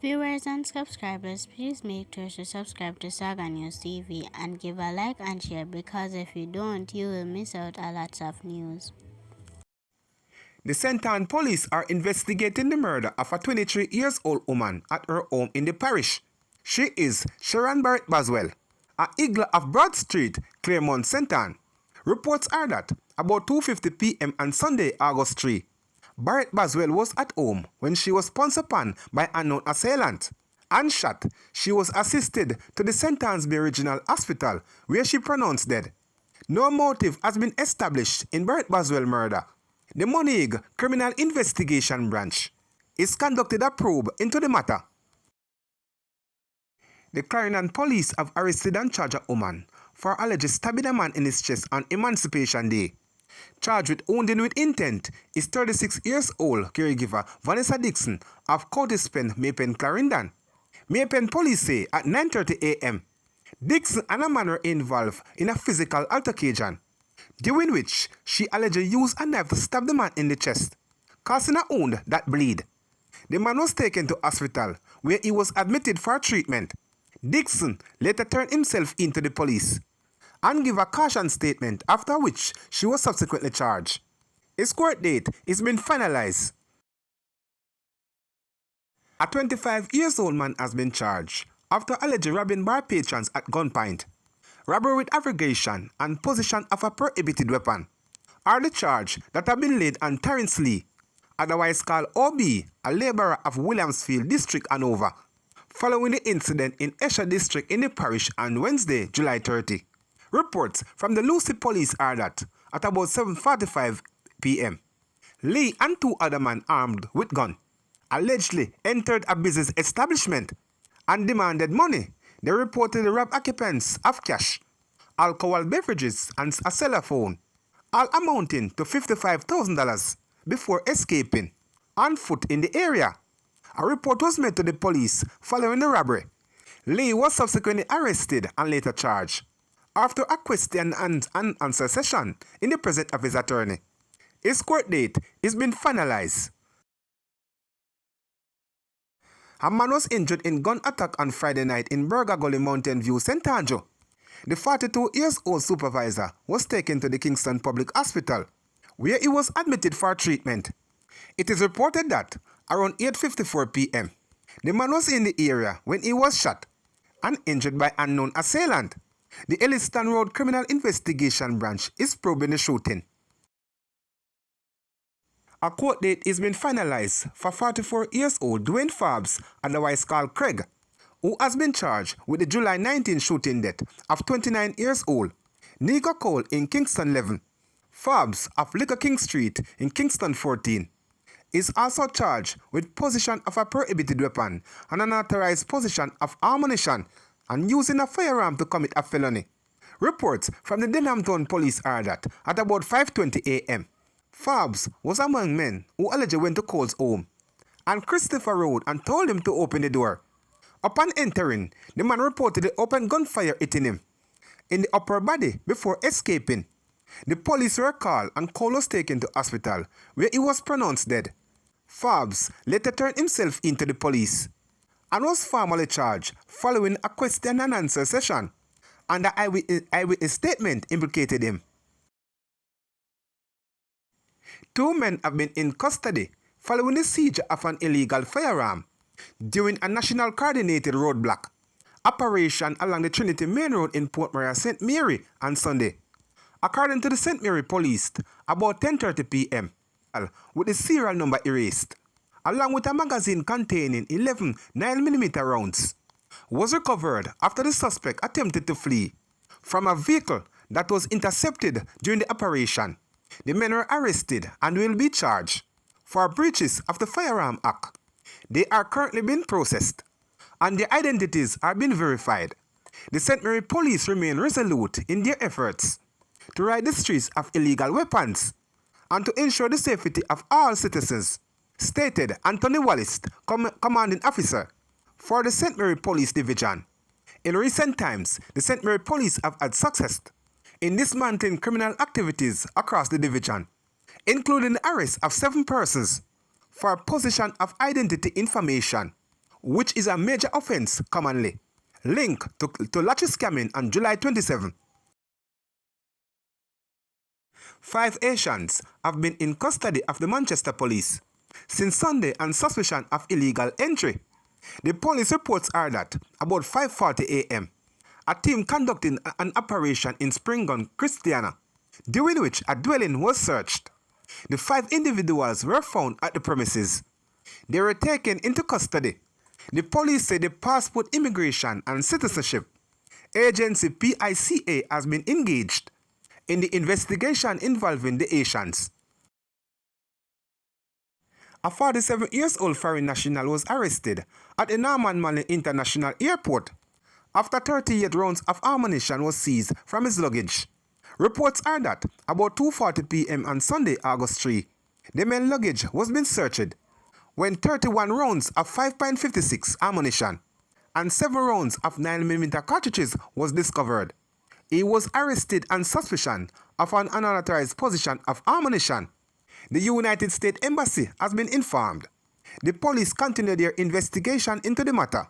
Viewers and subscribers, please make sure to subscribe to Saga News TV and give a like and share, because if you don't, you will miss out a lot of news. The St. police are investigating the murder of a 23-year-old woman at her home in the parish. She is Sharon Barrett Boswell, a Igla of Broad Street, Clarendon, St. Reports are that about 2:50 p.m. on Sunday, August 3, Barrett Boswell was at home when she was pounced upon by an unknown assailant and shot. She was assisted to the St. Bay Regional Hospital, where she pronounced dead. No motive has been established in Barrett Boswell murder. The Moneague Criminal Investigation Branch is conducted a probe into the matter. The Clarendon police have arrested and charged a woman for allegedly stabbing a man in his chest on Emancipation Day. Charged with wounding with intent is 36-year-old caregiver Vanessa Dixon of Curtis Pen, Maypen, Clarendon. Maypen police say at 9:30 a.m., Dixon and a man were involved in a physical altercation, during which she allegedly used a knife to stab the man in the chest, causing a wound that bleed. The man was taken to hospital, where he was admitted for treatment. Dixon later turned himself in to the police and gave a caution statement, after which she was subsequently charged. His court date is being finalized. A 25-year-old man has been charged after allegedly robbing bar patrons at gunpoint. Robbery with aggregation and possession of a prohibited weapon are the charge that have been laid on Terence Lee, otherwise called OB, a laborer of Williamsfield District, Hanover, following the incident in Esher District in the parish on Wednesday, July 30. Reports from the Lucy police are that at about 7:45 p.m., Lee and two other men armed with guns allegedly entered a business establishment and demanded money. They reportedly robbed occupants of cash, alcohol beverages, and a cellar phone, all amounting to $55,000 before escaping on foot in the area. A report was made to the police following the robbery. Lee was subsequently arrested and later charged after a question and answer session in the presence of his attorney. His court date is being finalized. A man was injured in gun attack on Friday night in Burger Gully, Mountain View, St. Andrew. The 42-year-old supervisor was taken to the Kingston Public Hospital, where he was admitted for treatment. It is reported that around 8:54 p.m., the man was in the area when he was shot and injured by an unknown assailant. The Elliston Road Criminal Investigation Branch is probing the shooting. A court date is being finalized for 44-year-old Dwayne Forbes, otherwise called Craig, who has been charged with the July 19 shooting death of 29-year-old Nico Cole in Kingston 11. Forbes of Liquor King Street in Kingston 14 is also charged with possession of a prohibited weapon and unauthorized possession of ammunition and using a firearm to commit a felony. Reports from the Denhamton police are that at about 5:20 a.m., Forbes was among men who allegedly went to Cole's home and Christopher Road and told him to open the door. Upon entering, the man reportedly opened gunfire hitting him in the upper body before escaping. The police were called and Cole was taken to hospital, where he was pronounced dead. Forbes later turned himself in to the police and was formally charged following a question and answer session, and the eyewitness statement implicated him. Two men have been in custody following the seizure of an illegal firearm during a national coordinated roadblock operation along the Trinity Main Road in Port Maria, St. Mary on Sunday. According to the St. Mary police, about 10:30 p.m., with the serial number erased, along with a magazine containing 11 9mm rounds, was recovered after the suspect attempted to flee from a vehicle that was intercepted during the operation. The men were arrested and will be charged for breaches of the Firearm Act. They are currently being processed and their identities are being verified. The St. Mary police remain resolute in their efforts to rid the streets of illegal weapons and to ensure the safety of all citizens, stated Anthony Wallace, commanding officer for the St. Mary Police Division. In recent times, the St. Mary Police have had success in dismantling criminal activities across the division, including the arrest of 7 persons for possession of identity information, which is a major offense commonly linked to lottery scamming on July 27. 5 Asians have been in custody of the Manchester police since Sunday on suspicion of illegal entry. The police reports are that about 5:40 a.m., a team conducting an operation in Springon, Christiana, during which a dwelling was searched. The 5 individuals were found at the premises. They were taken into custody. The police say the Passport Immigration and Citizenship Agency PICA has been engaged in the investigation involving the Asians. A 47-year-old foreign national was arrested at the Norman Manley International Airport after 38 rounds of ammunition was seized from his luggage. Reports are that about 2:40 p.m. on Sunday, August 3, the main luggage was being searched when 31 rounds of 5.56 ammunition and 7 rounds of 9mm cartridges was discovered. He was arrested on suspicion of an unauthorized possession of ammunition. The United States Embassy has been informed. The police continue their investigation into the matter.